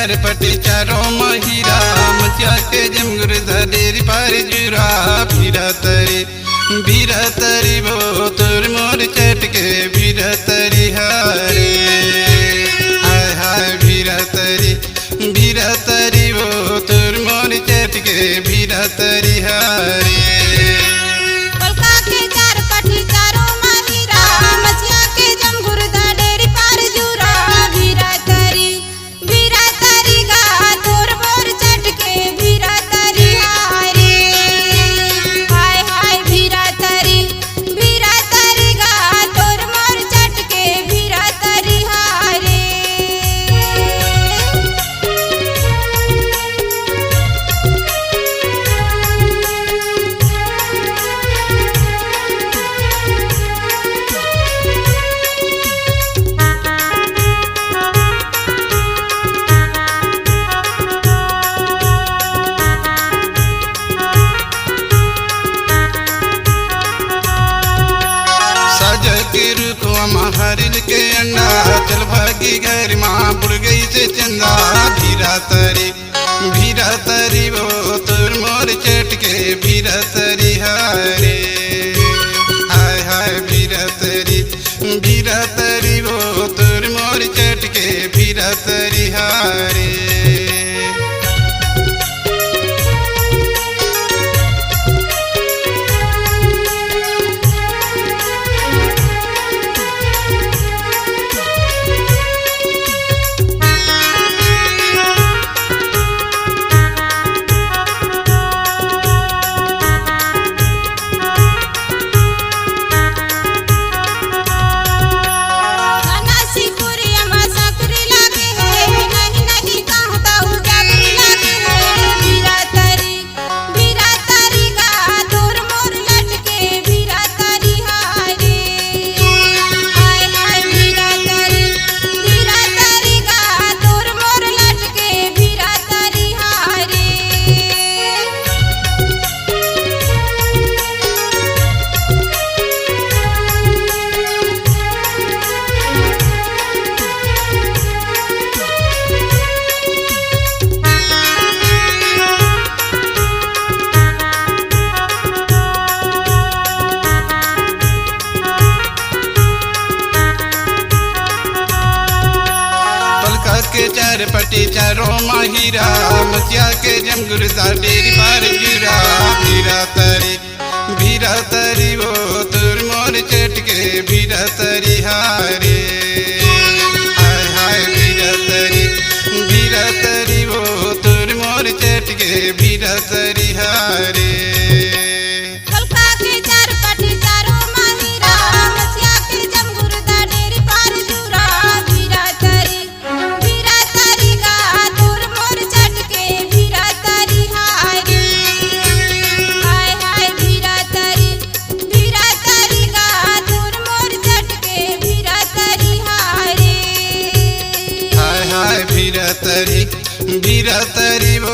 चार पटी चारों महिरा मचिया के जमगुर धरेरी पार जुरा भीरा तरी वो तुर मोर चट के भीरा तरी हारे हाय हाय भीरा तरी वो तुर मोर चट के भीरा तरी हारे हरिल के अंडा चल भागी घर माँ बुड़ गई से चंदा भीरा तरी वो तुर मोर चट के भीरा तरी हारे हाय हाय भीरा तरी वो तुर मोर चट के भीरा तरी हारे के चार पटी चारों महिरा मचिया के जमगुर डेरी पार जुरा भीरा तरी वो तुर मोर चट के भीरा तरी हारे हाय हाय भीरा तरी वो तुर मोर चट के भीरा तरी हारे भीरा तरी वो